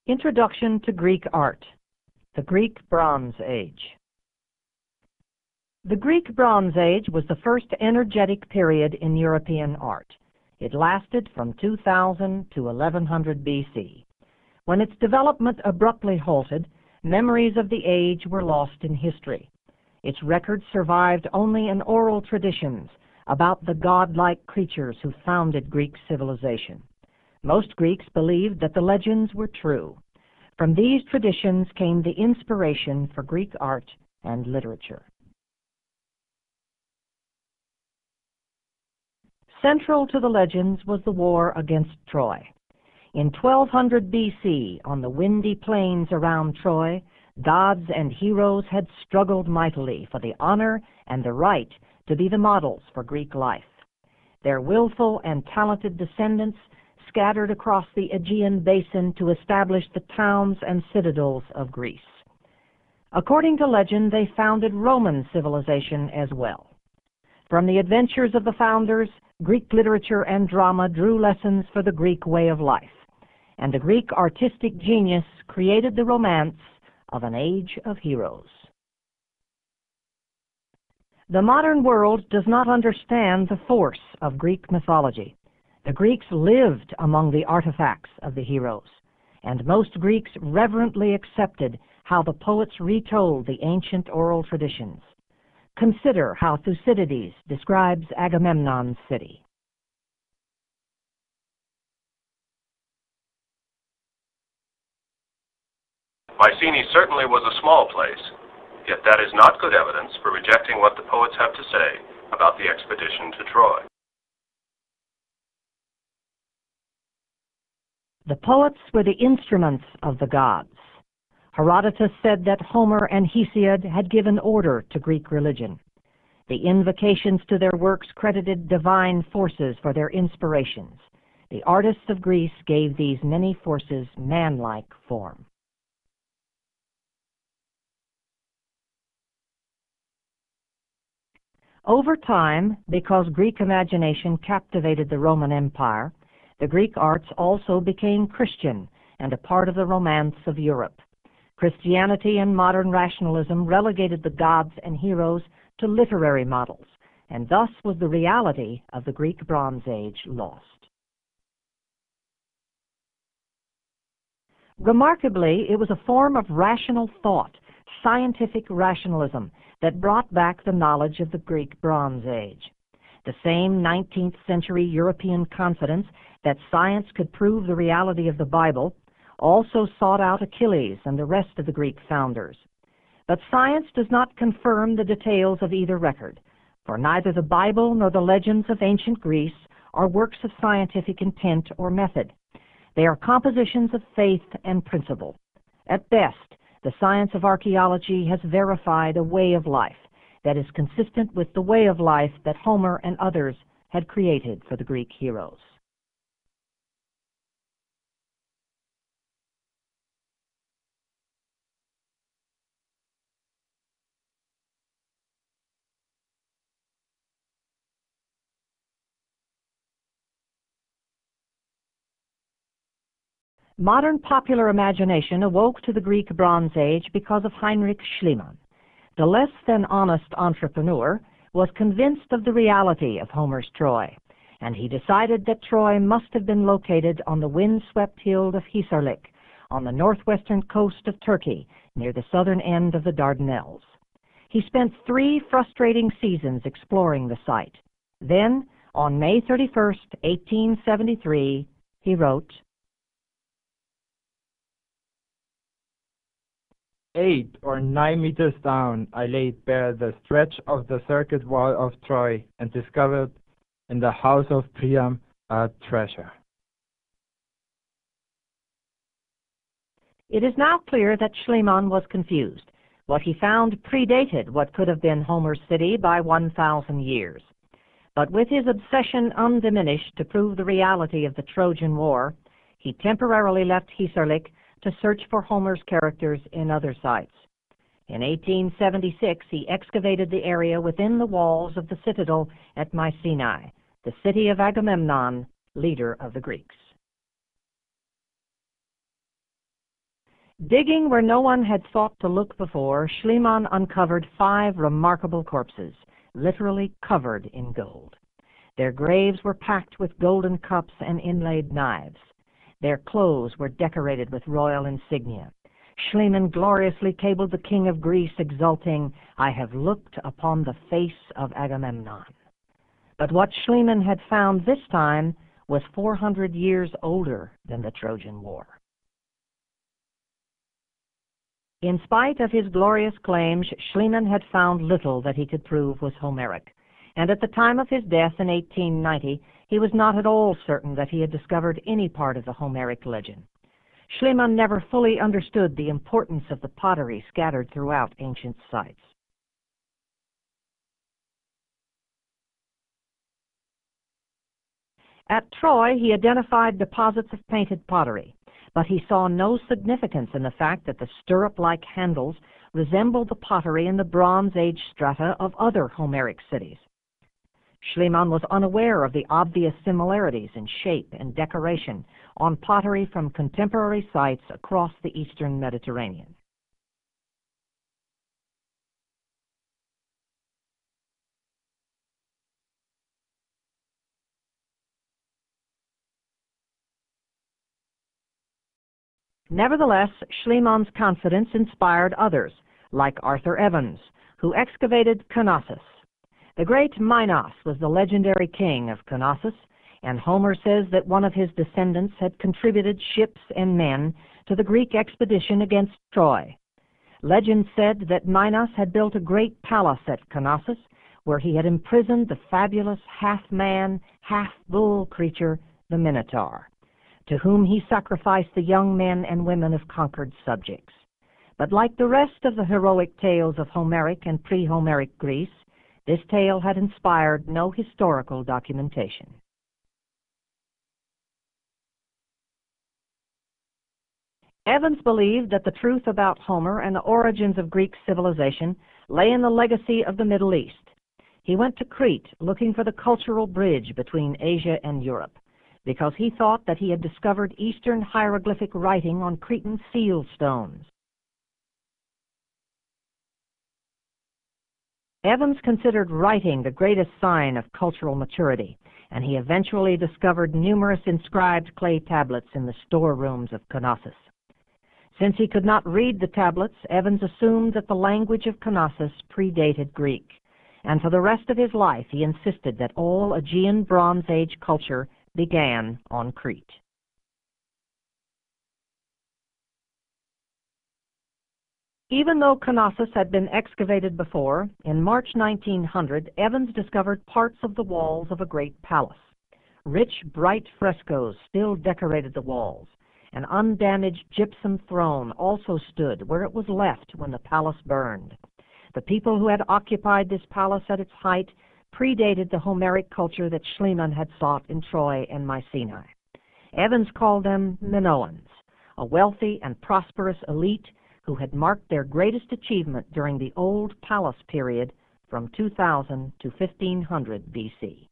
Introduction to Greek Art. The Greek Bronze Age. The Greek Bronze Age was the first energetic period in European art. It lasted from 2000 to 1100 BC. When its development abruptly halted, memories of the age were lost in history. Its records survived only in oral traditions about the godlike creatures who founded Greek civilization. Most Greeks believed that the legends were true. From these traditions came the inspiration for Greek art and literature. Central to the legends was the war against Troy. In 1200 BC, on the windy plains around Troy, gods and heroes had struggled mightily for the honor and the right to be the models for Greek life. Their willful and talented descendants scattered across the Aegean basin to establish the towns and citadels of Greece. According to legend, they founded Roman civilization as well. From the adventures of the founders, Greek literature and drama drew lessons for the Greek way of life, and the Greek artistic genius created the romance of an age of heroes. The modern world does not understand the force of Greek mythology. The Greeks lived among the artifacts of the heroes, and most Greeks reverently accepted how the poets retold the ancient oral traditions. Consider how Thucydides describes Agamemnon's city. Mycenae certainly was a small place, yet that is not good evidence for rejecting what the poets have to say about the expedition to Troy. The poets were the instruments of the gods. Herodotus said that Homer and Hesiod had given order to Greek religion. The invocations to their works credited divine forces for their inspirations. The artists of Greece gave these many forces man-like form. Over time, because Greek imagination captivated the Roman Empire, the Greek arts also became Christian and a part of the romance of Europe. Christianity and modern rationalism relegated the gods and heroes to literary models, and thus was the reality of the Greek Bronze Age lost. Remarkably, it was a form of rational thought, scientific rationalism, that brought back the knowledge of the Greek Bronze Age. The same 19th century European confidence that science could prove the reality of the Bible also sought out Achilles and the rest of the Greek founders. But science does not confirm the details of either record, for neither the Bible nor the legends of ancient Greece are works of scientific intent or method. They are compositions of faith and principle. At best, the science of archaeology has verified a way of life that is consistent with the way of life that Homer and others had created for the Greek heroes. Modern popular imagination awoke to the Greek Bronze Age because of Heinrich Schliemann. The less than honest entrepreneur was convinced of the reality of Homer's Troy, and he decided that Troy must have been located on the wind-swept hill of Hisarlik, on the northwestern coast of Turkey, near the southern end of the Dardanelles. He spent 3 frustrating seasons exploring the site. Then, on May 31st, 1873, he wrote, 8 or 9 meters down, I laid bare the stretch of the circuit wall of Troy and discovered in the house of Priam a treasure. It is now clear that Schliemann was confused. What he found predated what could have been Homer's city by 1,000 years. But with his obsession undiminished to prove the reality of the Trojan War, he temporarily left Hisarlik to search for Homer's characters in other sites. In 1876, he excavated the area within the walls of the citadel at Mycenae, the city of Agamemnon, leader of the Greeks. Digging where no one had thought to look before, Schliemann uncovered 5 remarkable corpses, literally covered in gold. Their graves were packed with golden cups and inlaid knives. Their clothes were decorated with royal insignia. Schliemann gloriously cabled the king of Greece, exulting, "I have looked upon the face of Agamemnon." But what Schliemann had found this time was 400 years older than the Trojan War. In spite of his glorious claims, Schliemann had found little that he could prove was Homeric, and at the time of his death in 1890, he was not at all certain that he had discovered any part of the Homeric legend. Schliemann never fully understood the importance of the pottery scattered throughout ancient sites. At Troy, he identified deposits of painted pottery, but he saw no significance in the fact that the stirrup-like handles resembled the pottery in the Bronze Age strata of other Homeric cities. Schliemann was unaware of the obvious similarities in shape and decoration on pottery from contemporary sites across the eastern Mediterranean. Nevertheless, Schliemann's confidence inspired others, like Arthur Evans, who excavated Knossos. The great Minos was the legendary king of Knossos, and Homer says that one of his descendants had contributed ships and men to the Greek expedition against Troy. Legend said that Minos had built a great palace at Knossos, where he had imprisoned the fabulous half-man, half-bull creature, the Minotaur, to whom he sacrificed the young men and women of conquered subjects. But like the rest of the heroic tales of Homeric and pre-Homeric Greece, this tale had inspired no historical documentation. Evans believed that the truth about Homer and the origins of Greek civilization lay in the legacy of the Middle East. He went to Crete looking for the cultural bridge between Asia and Europe, because he thought that he had discovered Eastern hieroglyphic writing on Cretan seal stones. Evans considered writing the greatest sign of cultural maturity, and he eventually discovered numerous inscribed clay tablets in the storerooms of Knossos. Since he could not read the tablets, Evans assumed that the language of Knossos predated Greek, and for the rest of his life he insisted that all Aegean Bronze Age culture began on Crete. Even though Knossos had been excavated before, in March 1900, Evans discovered parts of the walls of a great palace. Rich, bright frescoes still decorated the walls. An undamaged gypsum throne also stood where it was left when the palace burned. The people who had occupied this palace at its height predated the Homeric culture that Schliemann had sought in Troy and Mycenae. Evans called them Minoans, a wealthy and prosperous elite who had marked their greatest achievement during the Old Palace period from 2000 to 1500 BC.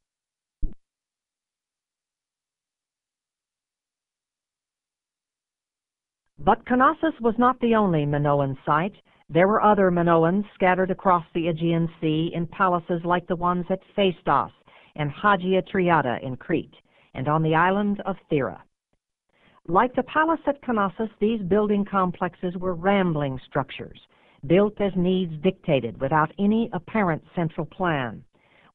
But Knossos was not the only Minoan site. There were other Minoans scattered across the Aegean Sea in palaces like the ones at Phaistos and Hagia Triada in Crete, and on the island of Thera. Like the palace at Knossos, these building complexes were rambling structures, built as needs dictated without any apparent central plan,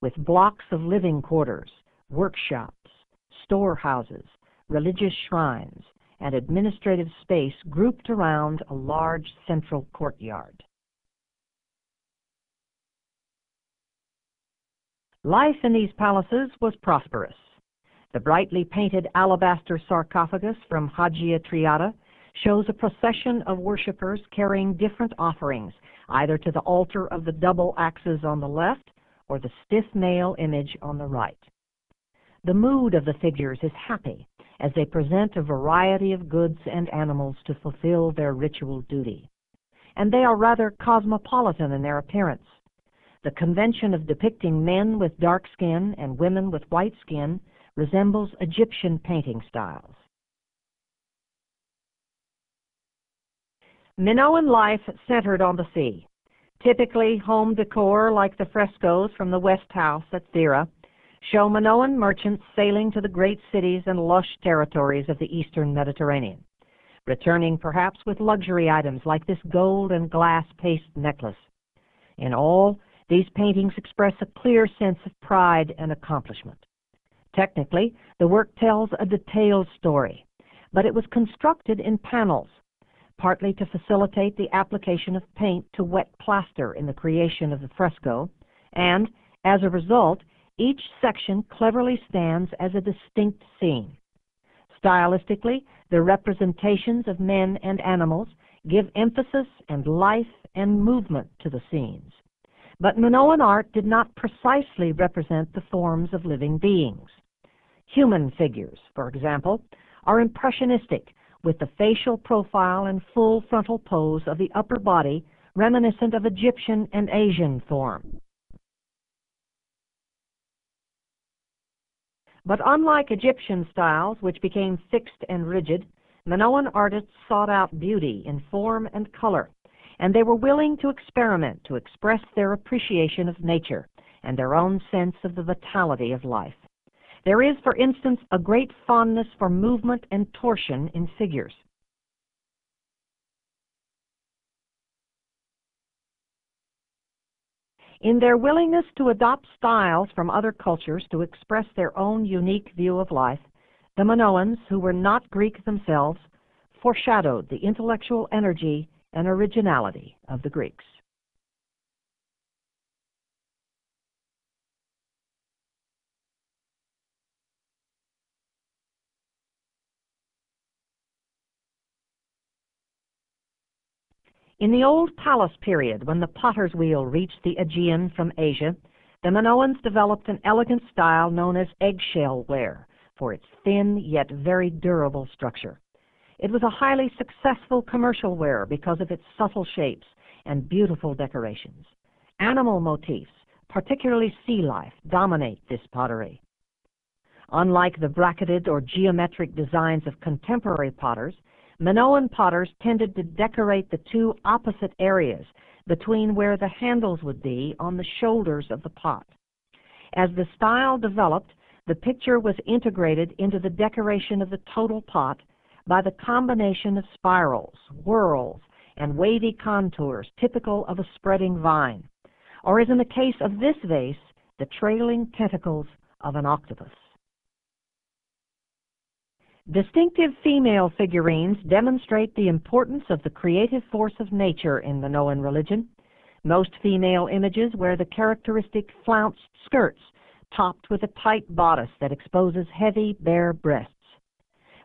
with blocks of living quarters, workshops, storehouses, religious shrines, and administrative space grouped around a large central courtyard. Life in these palaces was prosperous. The brightly painted alabaster sarcophagus from Hagia Triada shows a procession of worshippers carrying different offerings, either to the altar of the double axes on the left or the stiff male image on the right. The mood of the figures is happy, as they present a variety of goods and animals to fulfill their ritual duty. And they are rather cosmopolitan in their appearance. The convention of depicting men with dark skin and women with white skin resembles Egyptian painting styles. Minoan life centered on the sea. Typically, home decor like the frescoes from the West House at Thera show Minoan merchants sailing to the great cities and lush territories of the eastern Mediterranean, returning perhaps with luxury items like this gold and glass paste necklace. In all, these paintings express a clear sense of pride and accomplishment. Technically, the work tells a detailed story, but it was constructed in panels, partly to facilitate the application of paint to wet plaster in the creation of the fresco, and, as a result, each section cleverly stands as a distinct scene. Stylistically, the representations of men and animals give emphasis and life and movement to the scenes. But Minoan art did not precisely represent the forms of living beings. Human figures, for example, are impressionistic, with the facial profile and full frontal pose of the upper body reminiscent of Egyptian and Asian form. But unlike Egyptian styles, which became fixed and rigid, Minoan artists sought out beauty in form and color, and they were willing to experiment to express their appreciation of nature and their own sense of the vitality of life. There is, for instance, a great fondness for movement and torsion in figures. In their willingness to adopt styles from other cultures to express their own unique view of life, the Minoans, who were not Greek themselves, foreshadowed the intellectual energy and originality of the Greeks. In the Old Palace period, when the potter's wheel reached the Aegean from Asia, the Minoans developed an elegant style known as eggshell ware for its thin yet very durable structure. It was a highly successful commercial ware because of its subtle shapes and beautiful decorations. Animal motifs, particularly sea life, dominate this pottery. Unlike the bracketed or geometric designs of contemporary potters, Minoan potters tended to decorate the two opposite areas between where the handles would be on the shoulders of the pot. As the style developed, the picture was integrated into the decoration of the total pot by the combination of spirals, whorls, and wavy contours typical of a spreading vine, or as in the case of this vase, the trailing tentacles of an octopus. Distinctive female figurines demonstrate the importance of the creative force of nature in Minoan religion. Most female images wear the characteristic flounced skirts, topped with a tight bodice that exposes heavy, bare breasts.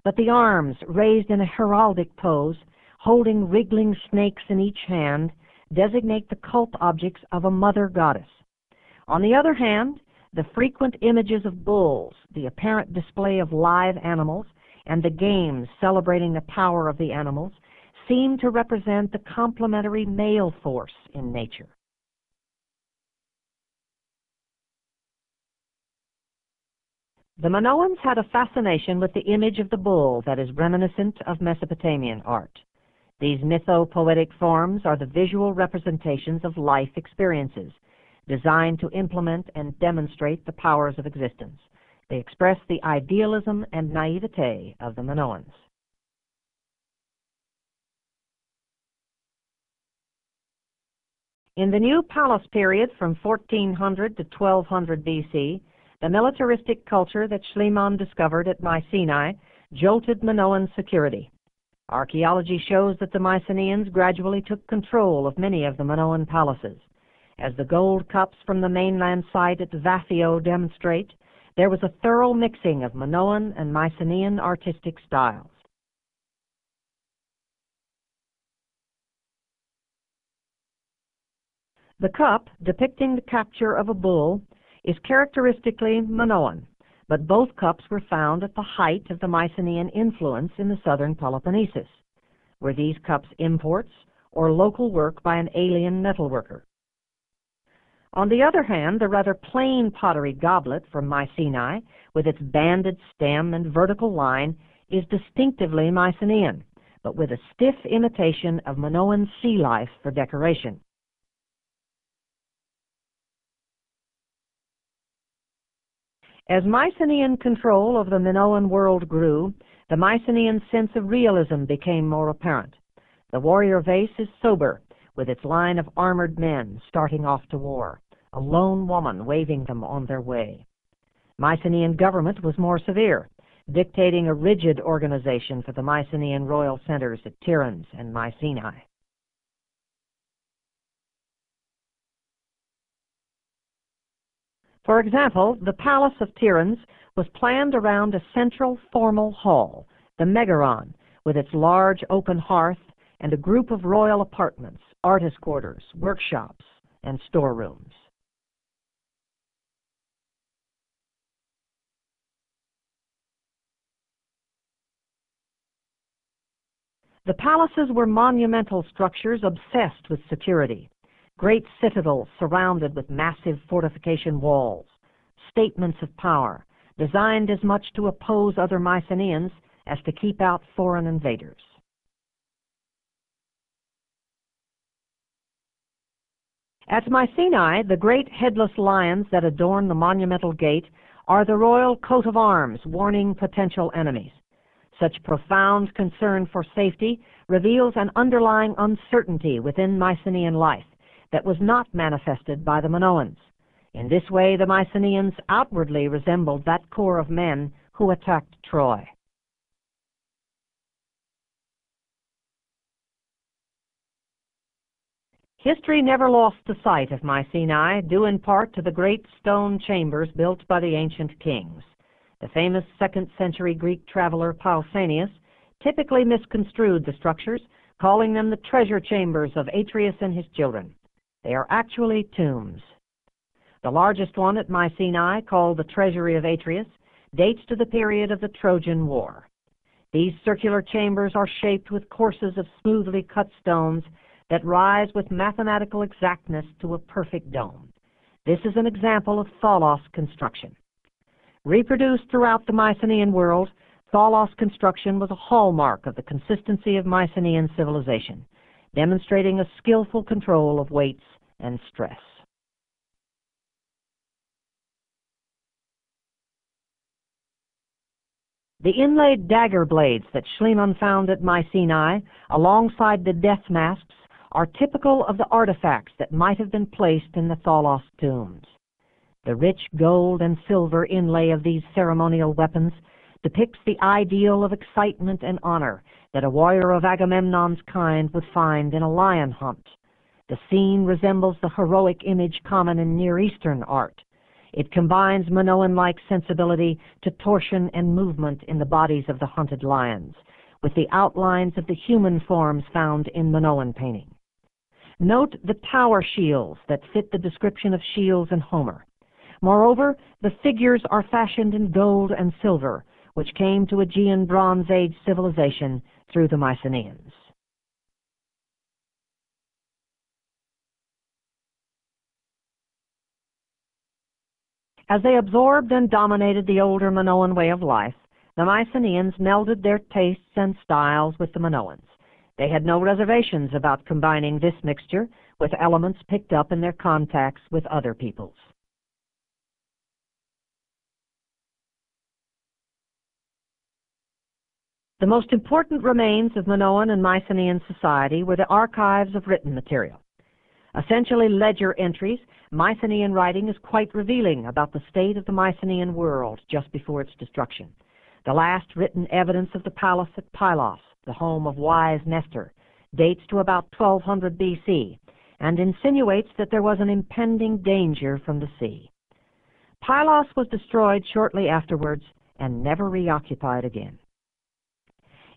But the arms, raised in a heraldic pose, holding wriggling snakes in each hand, designate the cult objects of a mother goddess. On the other hand, the frequent images of bulls, the apparent display of live animals, and the games celebrating the power of the animals seem to represent the complementary male force in nature. The Minoans had a fascination with the image of the bull that is reminiscent of Mesopotamian art. These mythopoetic forms are the visual representations of life experiences, designed to implement and demonstrate the powers of existence. They express the idealism and naivete of the Minoans. In the New Palace period from 1400 to 1200 BC, the militaristic culture that Schliemann discovered at Mycenae jolted Minoan security. Archaeology shows that the Mycenaeans gradually took control of many of the Minoan palaces. As the gold cups from the mainland site at Vaphio demonstrate, there was a thorough mixing of Minoan and Mycenaean artistic styles. The cup, depicting the capture of a bull, is characteristically Minoan, but both cups were found at the height of the Mycenaean influence in the southern Peloponnesus. Were these cups imports or local work by an alien metalworker? On the other hand, the rather plain pottery goblet from Mycenae, with its banded stem and vertical line, is distinctively Mycenaean, but with a stiff imitation of Minoan sea life for decoration. As Mycenaean control of the Minoan world grew, the Mycenaean sense of realism became more apparent. The warrior vase is sober, with its line of armored men starting off to war, a lone woman waving them on their way. Mycenaean government was more severe, dictating a rigid organization for the Mycenaean royal centers at Tiryns and Mycenae. For example, the palace of Tiryns was planned around a central formal hall, the Megaron, with its large open hearth and a group of royal apartments, artist quarters, workshops, and storerooms. The palaces were monumental structures obsessed with security, great citadels surrounded with massive fortification walls, statements of power, designed as much to oppose other Mycenaeans as to keep out foreign invaders. At Mycenae, the great headless lions that adorn the monumental gate are the royal coat of arms warning potential enemies. Such profound concern for safety reveals an underlying uncertainty within Mycenaean life that was not manifested by the Minoans. In this way, the Mycenaeans outwardly resembled that corps of men who attacked Troy. History never lost the sight of Mycenae, due in part to the great stone chambers built by the ancient kings. The famous 2nd century Greek traveler Pausanias typically misconstrued the structures, calling them the treasure chambers of Atreus and his children. They are actually tombs. The largest one at Mycenae, called the Treasury of Atreus, dates to the period of the Trojan War. These circular chambers are shaped with courses of smoothly cut stones that rise with mathematical exactness to a perfect dome. This is an example of Tholos construction. Reproduced throughout the Mycenaean world, Tholos construction was a hallmark of the consistency of Mycenaean civilization, demonstrating a skillful control of weights and stress. The inlaid dagger blades that Schliemann found at Mycenae, alongside the death masks, are typical of the artifacts that might have been placed in the Tholos tombs. The rich gold and silver inlay of these ceremonial weapons depicts the ideal of excitement and honor that a warrior of Agamemnon's kind would find in a lion hunt. The scene resembles the heroic image common in Near Eastern art. It combines Minoan-like sensibility to torsion and movement in the bodies of the hunted lions, with the outlines of the human forms found in Minoan painting. Note the tower shields that fit the description of shields in Homer. Moreover, the figures are fashioned in gold and silver, which came to Aegean Bronze Age civilization through the Mycenaeans. As they absorbed and dominated the older Minoan way of life, the Mycenaeans melded their tastes and styles with the Minoans. They had no reservations about combining this mixture with elements picked up in their contacts with other peoples. The most important remains of Minoan and Mycenaean society were the archives of written material. Essentially ledger entries, Mycenaean writing is quite revealing about the state of the Mycenaean world just before its destruction. The last written evidence of the palace at Pylos, the home of wise Nestor, dates to about 1200 BC and insinuates that there was an impending danger from the sea. Pylos was destroyed shortly afterwards and never reoccupied again.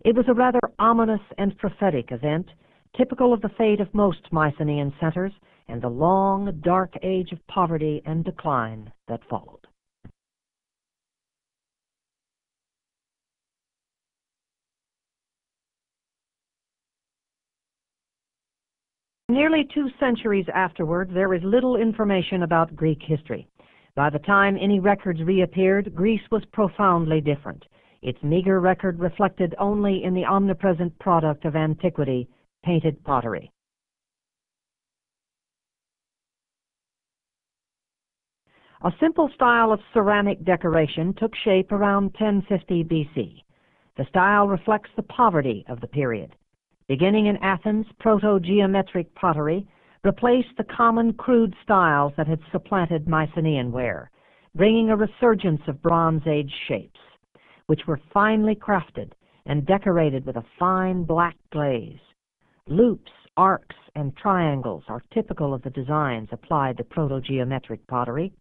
It was a rather ominous and prophetic event, typical of the fate of most Mycenaean centers and the long, dark age of poverty and decline that followed. Nearly 2 centuries afterward, there is little information about Greek history. By the time any records reappeared, Greece was profoundly different. its meager record reflected only in the omnipresent product of antiquity, painted pottery. A simple style of ceramic decoration took shape around 1050 BC. The style reflects the poverty of the period. Beginning in Athens, proto-geometric pottery replaced the common crude styles that had supplanted Mycenaean ware, bringing a resurgence of Bronze Age shapes, which were finely crafted and decorated with a fine black glaze. Loops, arcs, and triangles are typical of the designs applied to proto-geometric pottery.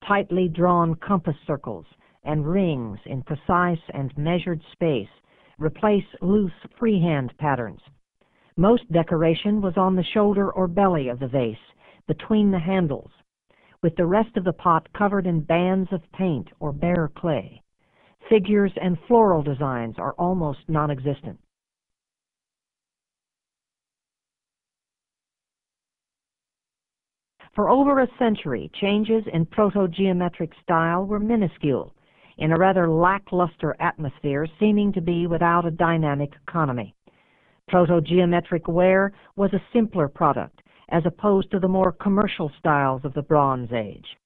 Tightly drawn compass circles and rings in precise and measured space replace loose freehand patterns. Most decoration was on the shoulder or belly of the vase, between the handles, with the rest of the pot covered in bands of paint or bare clay. Figures and floral designs are almost non-existent. For over a century, changes in proto-geometric style were minuscule, in a rather lackluster atmosphere seeming to be without a dynamic economy. Proto-geometric ware was a simpler product, as opposed to the more commercial styles of the Bronze Age.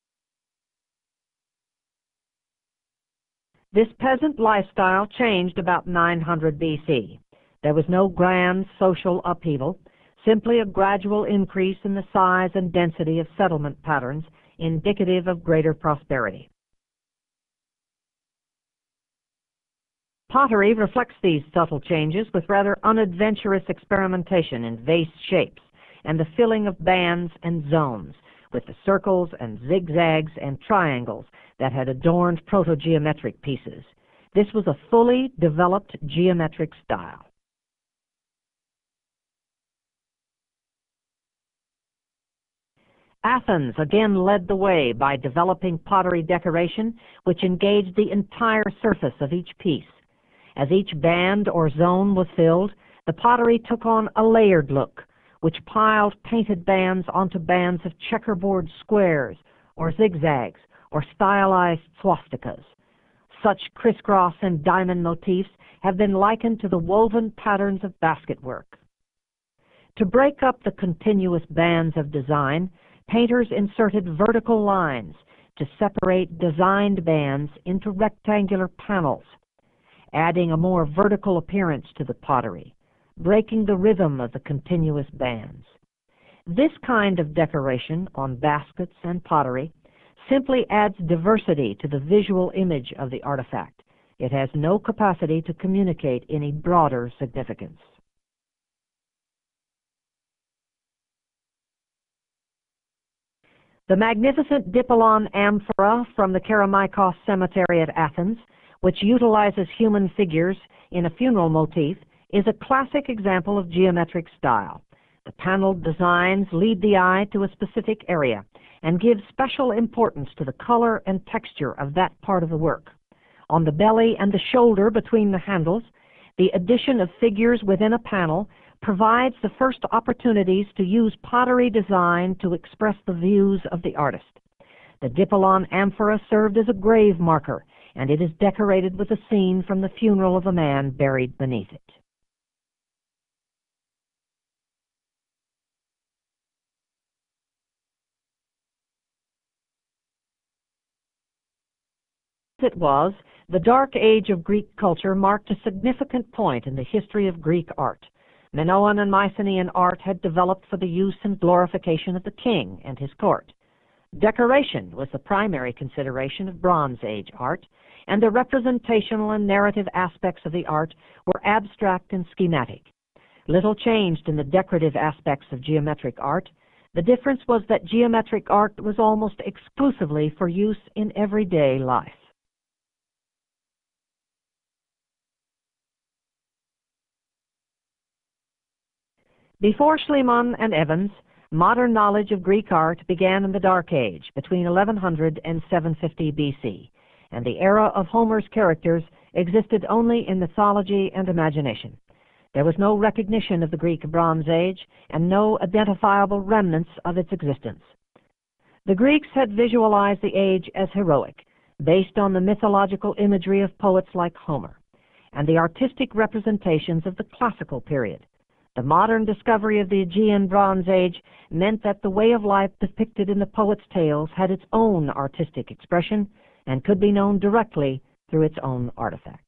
This peasant lifestyle changed about 900 BC. There was no grand social upheaval, simply a gradual increase in the size and density of settlement patterns indicative of greater prosperity. Pottery reflects these subtle changes with rather unadventurous experimentation in vase shapes and the filling of bands and zones with the circles and zigzags and triangles that had adorned proto-geometric pieces. This was a fully developed geometric style. Athens again led the way by developing pottery decoration, which engaged the entire surface of each piece. As each band or zone was filled, the pottery took on a layered look, which piled painted bands onto bands of checkerboard squares or zigzags or stylized swastikas. Such crisscross and diamond motifs have been likened to the woven patterns of basketwork. To break up the continuous bands of design, painters inserted vertical lines to separate designed bands into rectangular panels, adding a more vertical appearance to the pottery, breaking the rhythm of the continuous bands. This kind of decoration on baskets and pottery simply adds diversity to the visual image of the artifact. It has no capacity to communicate any broader significance. The magnificent Dipylon amphora from the Kerameikos Cemetery at Athens, which utilizes human figures in a funeral motif, is a classic example of geometric style. The paneled designs lead the eye to a specific area and give special importance to the color and texture of that part of the work. On the belly and the shoulder between the handles, the addition of figures within a panel provides the first opportunities to use pottery design to express the views of the artist. The Dipylon amphora served as a grave marker, and it is decorated with a scene from the funeral of a man buried beneath it. As it was, the Dark Age of Greek culture marked a significant point in the history of Greek art. Minoan and Mycenaean art had developed for the use and glorification of the king and his court. Decoration was the primary consideration of Bronze Age art, and the representational and narrative aspects of the art were abstract and schematic. Little changed in the decorative aspects of geometric art. The difference was that geometric art was almost exclusively for use in everyday life. Before Schliemann and Evans, modern knowledge of Greek art began in the Dark Age, between 1100 and 750 BC, and the era of Homer's characters existed only in mythology and imagination. There was no recognition of the Greek Bronze Age and no identifiable remnants of its existence. The Greeks had visualized the age as heroic. based on the mythological imagery of poets like Homer, and the artistic representations of the classical period. The modern discovery of the Aegean Bronze Age meant that the way of life depicted in the poets' tales had its own artistic expression and could be known directly through its own artifacts.